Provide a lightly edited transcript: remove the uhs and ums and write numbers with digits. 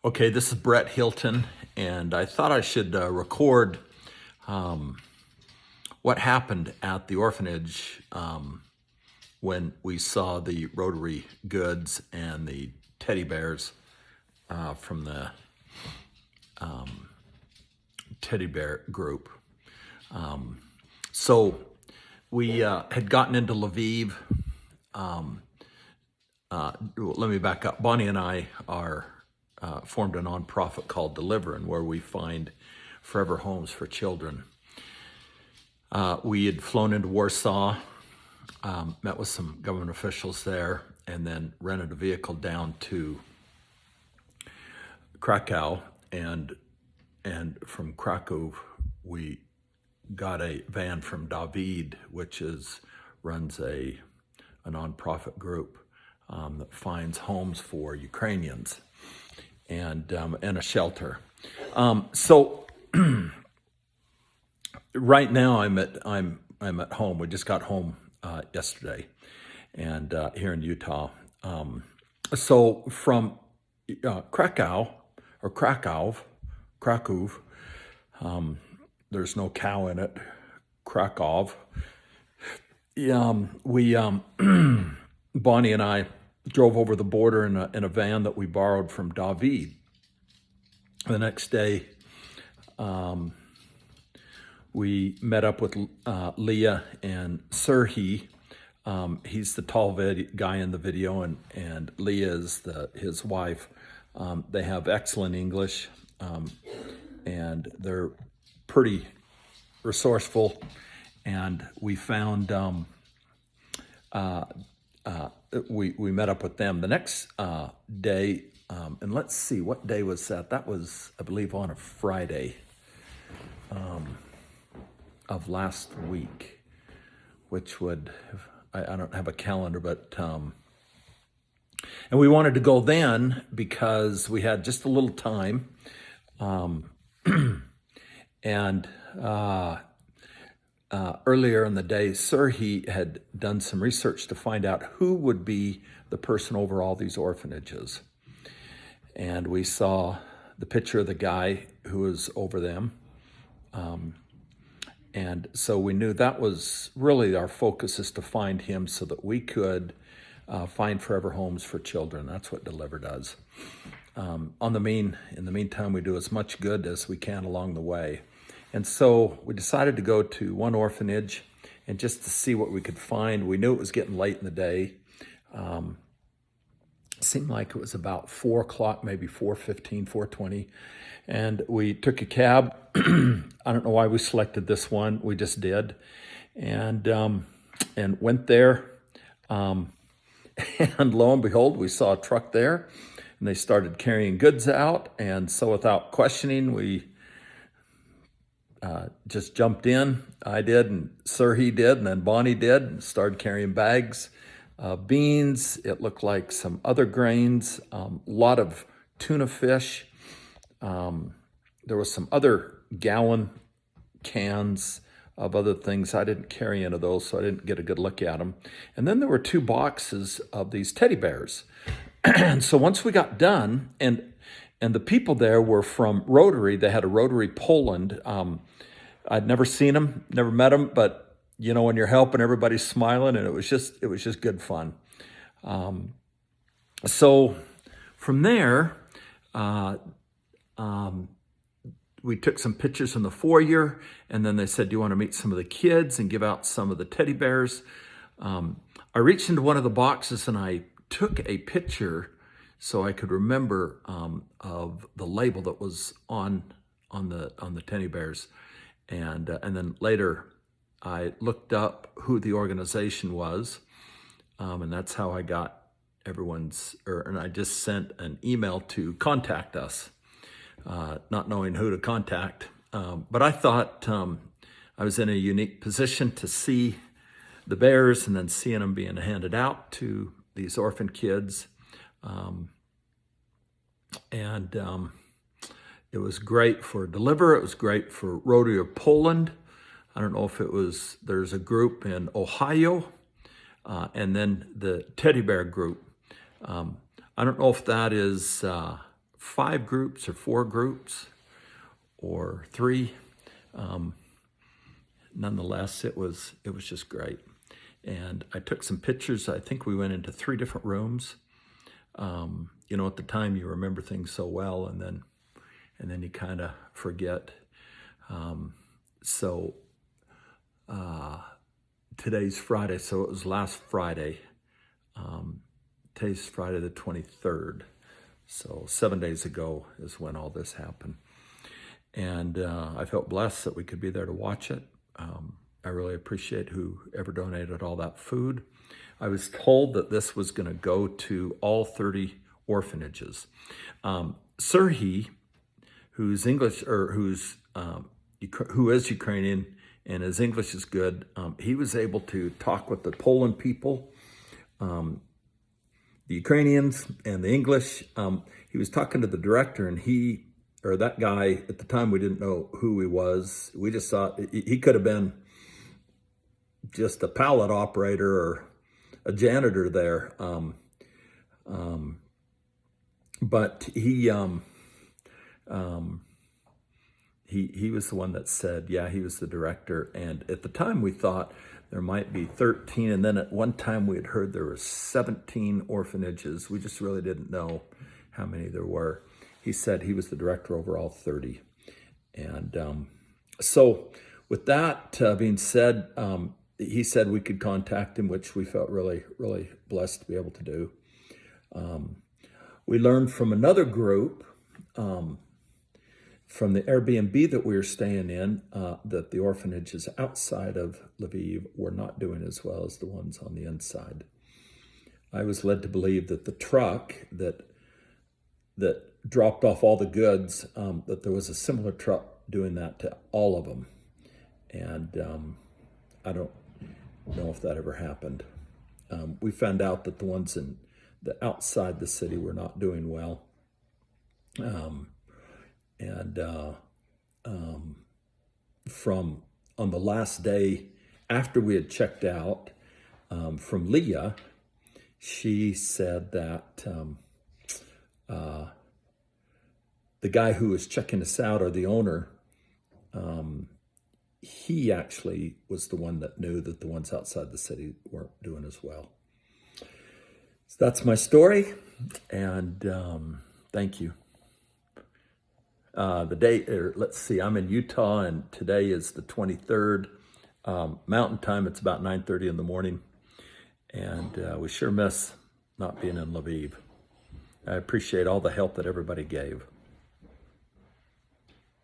Okay, this is Brett Hilton, and I thought I should record what happened at the orphanage when we saw the rotary goods and the teddy bears from the teddy bear group. So we had gotten into Lviv. Let me back up. Bonnie and I are formed a nonprofit called Deliverin', where we find forever homes for children. We had flown into Warsaw, met with some government officials there, and then rented a vehicle down to Krakow, and from Krakow we got a van from David, which runs a nonprofit group that finds homes for Ukrainians and a shelter. So right now I'm at home. We just got home yesterday, and here in Utah. So from Krakow, there's no cow in it. Krakow. We Bonnie and I drove over the border in a van that we borrowed from David. The next day, we met up with Leah and Serhi. He's the tall guy in the video, and Leah is his wife. They have excellent English, and they're pretty resourceful. And we found we met up with them the next day, and let's see, what day was that? That was, I believe, on a Friday of last week, which would, I don't have a calendar, but and we wanted to go then because we had just a little time, and earlier in the day, Serhi had done some research to find out who would be the person over all these orphanages. And we saw the picture of the guy who was over them. And so we knew that was really our focus, is to find him so that we could find forever homes for children. That's what Deliver does. In the meantime, we do as much good as we can along the way. And so we decided to go to one orphanage and just to see what we could find. We knew it was getting late in the day. Seemed like it was about 4 o'clock, maybe 4:15, 4:20. And we took a cab. I don't know why we selected this one. We just did. And went there. And lo and behold, we saw a truck there. And they started carrying goods out. And so without questioning, we just jumped in. I did, and Serhi did, and then Bonnie did, and started carrying bags of beans. It looked like some other grains, a lot of tuna fish. There was some other gallon cans of other things. I didn't carry any of those, so I didn't get a good look at them. And then there were 2 boxes of these teddy bears. And so once we got done, and the people there were from Rotary. They had a Rotary Poland. I'd never seen them, never met them, but you know, when you're helping, everybody's smiling, and it was just good fun. So from there, we took some pictures in the foyer, and then they said, "Do you want to meet some of the kids and give out some of the teddy bears?" I reached into one of the boxes and I took a picture so I could remember of the label that was on the teddy bears, and then later I looked up who the organization was, and that's how I got and I just sent an email to contact us, not knowing who to contact, but I thought I was in a unique position to see the bears and then seeing them being handed out to these orphan kids. It was great for Deliver. It was great for Rotary of Poland. I don't know if there's a group in Ohio, and then the teddy bear group. I don't know if that is 5 groups or 4 groups or 3. Nonetheless, it was just great. And I took some pictures. I think we went into 3 different rooms. At the time you remember things so well, and then you kind of forget. Today's Friday, so it was last Friday. Today's Friday the 23rd. So 7 days ago is when all this happened. And I felt blessed that we could be there to watch it. I really appreciate whoever donated all that food. I was told that this was going to go to all 30 orphanages. Serhii, who's English, or who is Ukrainian, and his English is good, he was able to talk with the Poland people, the Ukrainians, and the English. He was talking to the director, and that guy, at the time we didn't know who he was. We just thought he could have been just a pallet operator or a janitor there. But he was the one that said, yeah, he was the director. And at the time we thought there might be 13. And then at one time we had heard there were 17 orphanages. We just really didn't know how many there were. He said he was the director over all 30. And so with that being said, he said we could contact him, which we felt really, really blessed to be able to do. We learned from another group, from the Airbnb that we were staying in, that the orphanages outside of Lviv were not doing as well as the ones on the inside. I was led to believe that the truck that dropped off all the goods, that there was a similar truck doing that to all of them. And I don't know if that ever happened. We found out that the ones in the outside the city were not doing well. From on the last day after we had checked out, from Leah, she said that the guy who was checking us out, or the owner, he actually was the one that knew that the ones outside the city weren't doing as well. So that's my story, and thank you. The date, let's see, I'm in Utah, and today is the 23rd. Mountain time, it's about 9:30 in the morning, and we sure miss not being in Lviv. I appreciate all the help that everybody gave.